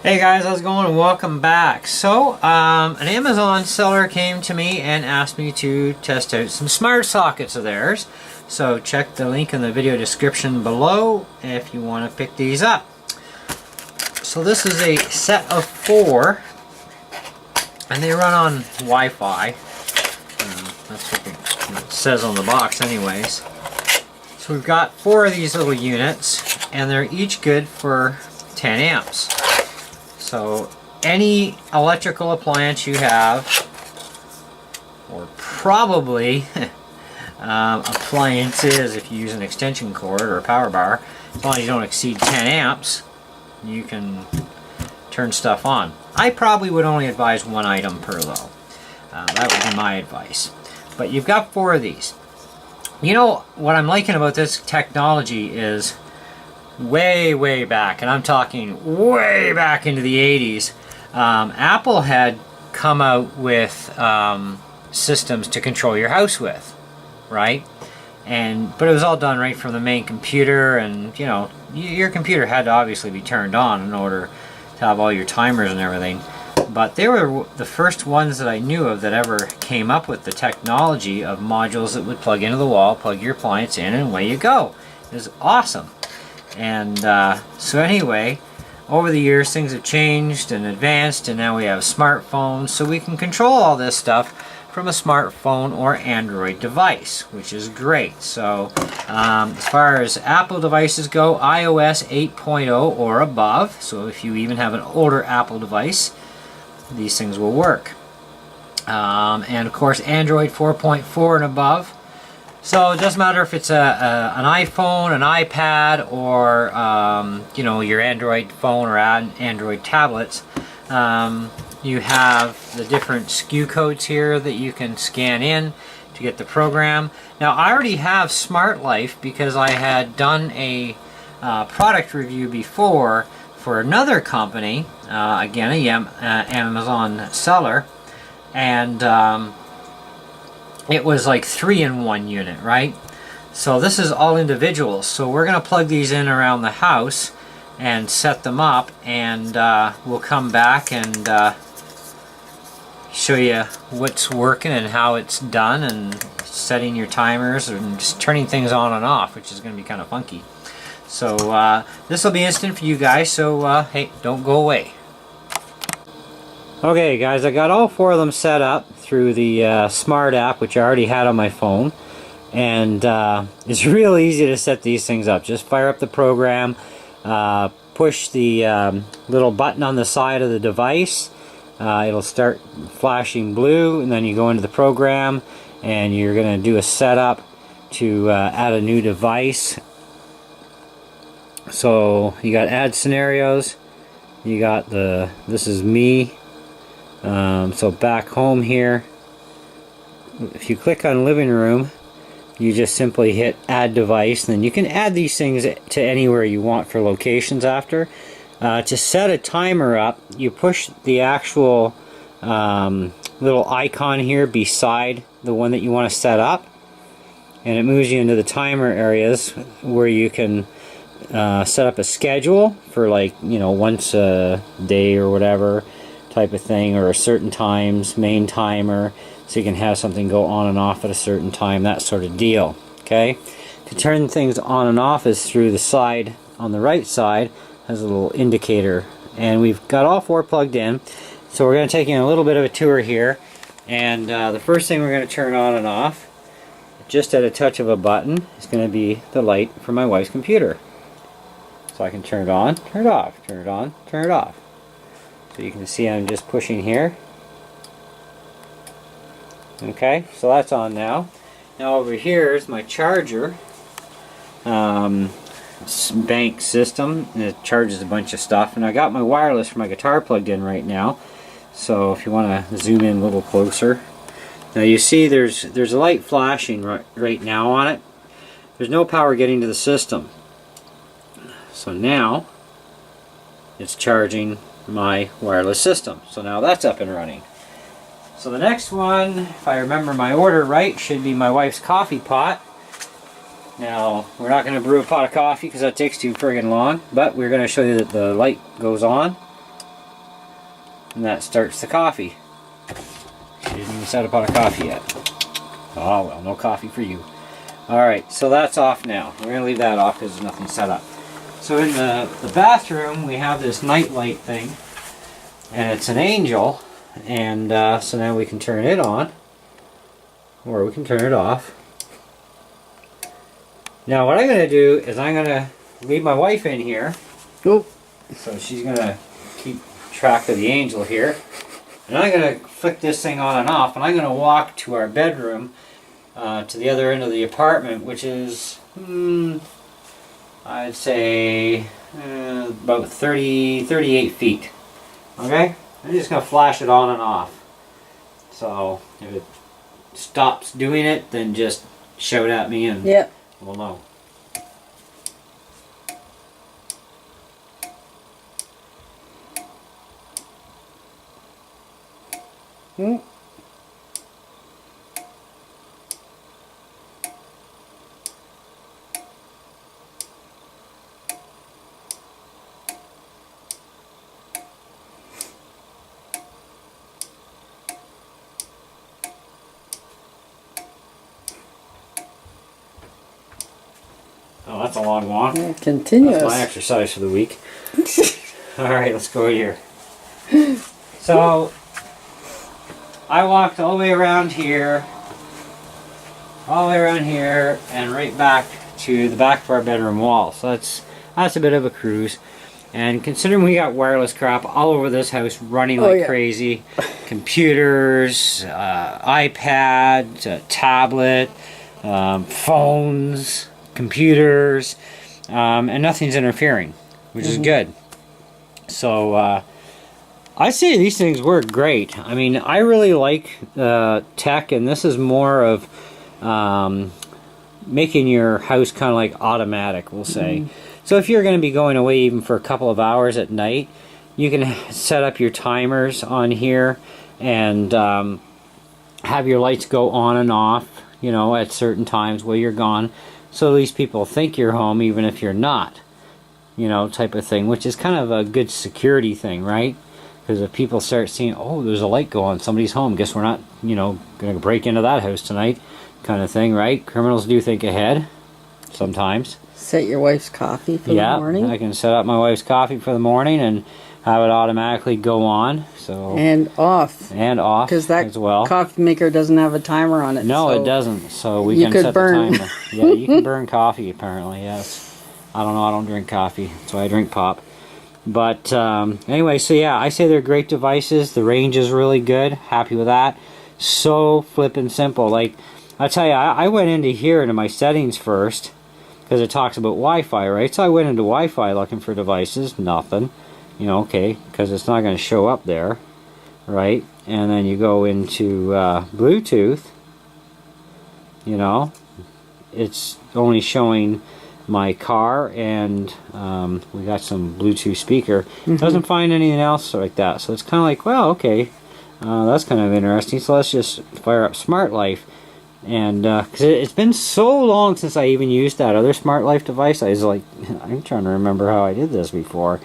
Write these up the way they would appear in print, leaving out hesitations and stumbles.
Hey guys, how's it going and welcome back. So, an Amazon seller came to me and asked me to test out some smart sockets of theirs. So check the link in the video description below if you want to pick these up. So this is a set of 4 and they run on Wi-Fi. That's what it says on the box anyways. So we've got 4 of these little units and they're each good for 10 amps. So any electrical appliance you have, or probably appliances if you use an extension cord or a power bar, as long as you don't exceed 10 amps, you can turn stuff on. I probably would only advise 1 item per though. That would be my advice. But you've got 4 of these. You know what I'm liking about this technology is way back, and I'm talking way back into the 80s, Apple had come out with systems to control your house with, right? But it was all done right from the main computer, and you know, your computer had to obviously be turned on in order to have all your timers and everything. But they were the first ones that I knew of that ever came up with the technology of modules that would plug into the wall, plug your appliance in, and away you go. It was awesome. And so anyway, over the years things have changed and advanced, and now we have smartphones, so we can control all this stuff from a smartphone or Android device, which is great. So as far as Apple devices go, iOS 8.0 or above, so if you even have an older Apple device, these things will work. And of course Android 4.4 and above. So it doesn't matter if it's an iPhone, an iPad, or you know, your Android phone or Android tablets. You have the different SKU codes here that you can scan in to get the program. Now I already have Smart Life because I had done a product review before for another company, again a Amazon seller, and it was like 3-in-1 unit, right? So this is all individuals. So we're going to plug these in around the house and set them up, and we'll come back and show you what's working and how it's done, and setting your timers and just turning things on and off, which is going to be kind of funky. So this will be instant for you guys, so hey, don't go away. Okay guys, I got all 4 of them set up through the Smart app, which I already had on my phone, and it's real easy to set these things up. Just fire up the program, push the little button on the side of the device, it'll start flashing blue, and then you go into the program and you're going to do a setup to add a new device. So you got add scenarios, you got this is me. So back home here, if you click on living room, you just simply hit add device, and then you can add these things to anywhere you want for locations after. To set a timer up, you push the actual little icon here beside the one that you want to set up, and it moves you into the timer areas where you can set up a schedule for, like, you know, once a day or whatever type of thing, or a certain times, main timer, so you can have something go on and off at a certain time, that sort of deal. Okay, to turn things on and off is through the side on the right side, has a little indicator, and we've got all 4 plugged in. So we're going to take in a little bit of a tour here, and the first thing we're going to turn on and off, just at a touch of a button, is going to be the light for my wife's computer. So I can turn it on, turn it off, turn it on, turn it off. So you can see I'm just pushing here. Okay, so that's on now. Now over here is my charger bank system, and it charges a bunch of stuff, and I got my wireless for my guitar plugged in right now. So if you want to zoom in a little closer, now you see there's a light flashing right now on it. There's no power getting to the system. So now it's charging my wireless system. So now that's up and running. So the next one, if I remember my order right, should be my wife's coffee pot. Now, we're not going to brew a pot of coffee because that takes too friggin' long, but we're going to show you that the light goes on. And that starts the coffee. She didn't even set up on a coffee yet. Oh well, no coffee for you. Alright, so that's off now. We're going to leave that off because there's nothing set up. So in the bathroom, we have this night light thing. And it's an angel. And so now we can turn it on. Or we can turn it off. Now what I'm going to do is I'm going to leave my wife in here. Oh. So she's going to keep track of the angel here. And I'm going to flick this thing on and off, and I'm going to walk to our bedroom to the other end of the apartment, which is, I'd say, about 38 feet. Okay? I'm just going to flash it on and off. So if it stops doing it, then just shout at me and we'll know. Oh, that's a long walk. Yeah, continuous. That's my exercise for the week. Alright, let's go here. So, I walked all the way around here, and right back to the back of our bedroom wall. So that's a bit of a cruise. And considering we got wireless crap all over this house running like crazy, computers, iPad, tablet, phones, computers, and nothing's interfering, which is good. So I say these things work great. I mean, I really like tech, and this is more of making your house kind of like automatic, we'll say. So if you're going to be going away even for a couple of hours at night, you can set up your timers on here and have your lights go on and off, you know, at certain times while you're gone. So at least people think you're home even if you're not, you know, type of thing, which is kind of a good security thing, right? Because if people start seeing, oh, there's a light go on, somebody's home, guess we're not, you know, going to break into that house tonight, kind of thing, right? Criminals do think ahead sometimes. Set your wife's coffee for the morning. I can set up my wife's coffee for the morning and have it automatically go on. So and off. And off because that as well. Coffee maker doesn't have a timer on it. No, so it doesn't. So we can set the timer. Yeah, you can burn coffee apparently. Yes. I don't know. I don't drink coffee, so I drink pop. But anyway, so yeah, I say they're great devices. The range is really good. Happy with that. So flippin' simple. Like I tell you, I went into here into my settings first because it talks about Wi-Fi, right? So I went into Wi-Fi looking for devices. Nothing. You know, okay, because it's not going to show up there, right? And then you go into Bluetooth. You know, it's only showing my car, and we got some Bluetooth speaker. Doesn't find anything else like that. So it's kind of like, well, okay, that's kind of interesting. So let's just fire up Smart Life. And because it's been so long since I even used that other Smart Life device, I was like, I'm trying to remember how I did this before.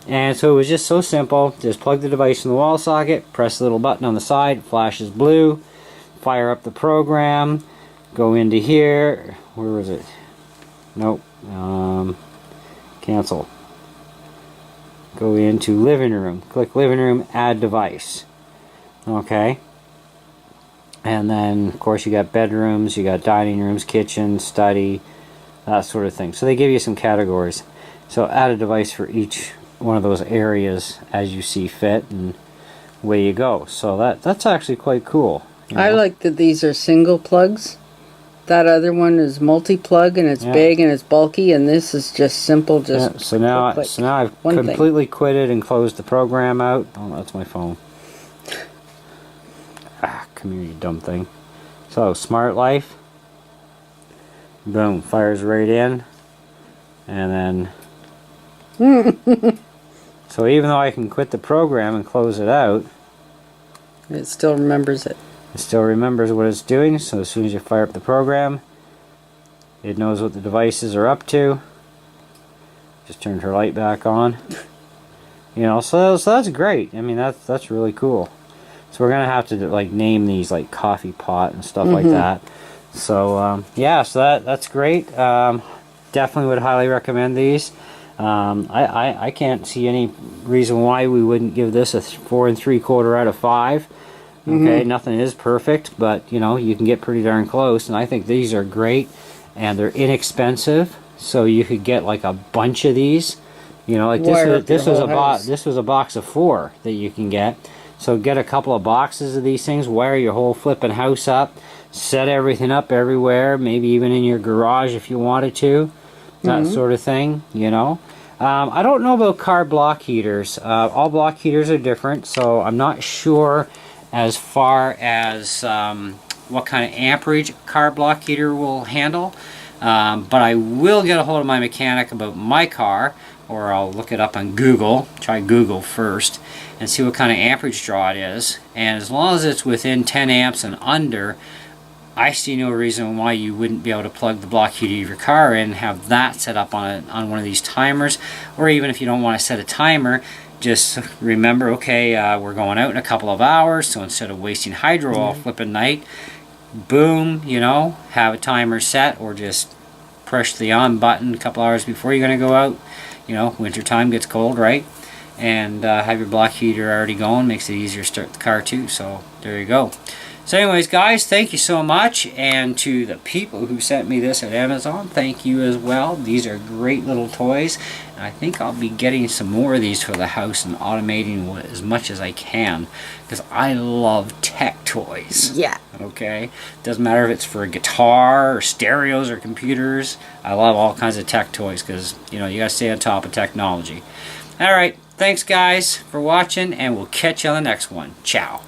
And so it was just so simple. Just plug the device in the wall socket, press the little button on the side, it flashes blue, fire up the program, go into here. Where was it? Nope. Cancel. Go into living room. Click living room, add device. Okay. And then, of course, you got bedrooms, you got dining rooms, kitchen, study, that sort of thing. So they give you some categories. So add a device for each one of those areas as you see fit, and away you go. So that's actually quite cool. You know? I like that these are single plugs. That other one is multi-plug, and it's big and it's bulky, and this is just simple. Just so now I've completely quitted and closed the program out. Oh, that's my phone. Come here, you dumb thing. So Smart Life, boom, fires right in, and then so even though I can quit the program and close it out, it still remembers it. It still remembers what it's doing. So as soon as you fire up the program, it knows what the devices are up to. Just turned her light back on. You know, so that's great. I mean, that's really cool. So we're gonna have to like name these like coffee pot and stuff like that. So yeah, so that's great. Definitely would highly recommend these. I can't see any reason why we wouldn't give this a 4 3/4 out of 5. Okay, nothing is perfect, but you know, you can get pretty darn close, and I think these are great, and they're inexpensive. So you could get like a bunch of these. You know, like this was a box of 4 that you can get. So get a couple of boxes of these things, wire your whole flipping house up, set everything up everywhere, maybe even in your garage if you wanted to, that sort of thing, you know. I don't know about car block heaters. All block heaters are different, so I'm not sure as far as what kind of amperage car block heater will handle. But I will get a hold of my mechanic about my car, or I'll look it up on Google, try Google first, and see what kind of amperage draw it is. And as long as it's within 10 amps and under, I see no reason why you wouldn't be able to plug the block heater of your car in and have that set up on one of these timers. Or even if you don't want to set a timer, just remember, okay, we're going out in a couple of hours, so instead of wasting hydro all flipping night, boom, you know, have a timer set, or just push the on button a couple hours before you're going to go out. You know, winter time gets cold, right? And have your block heater already going, makes it easier to start the car too. So there you go. So anyways, guys, thank you so much. And to the people who sent me this at Amazon, thank you as well. These are great little toys. And I think I'll be getting some more of these for the house and automating as much as I can, because I love tech toys. Yeah. Okay? Doesn't matter if it's for a guitar or stereos or computers. I love all kinds of tech toys because, you know, you got to stay on top of technology. All right. Thanks, guys, for watching, and we'll catch you on the next one. Ciao.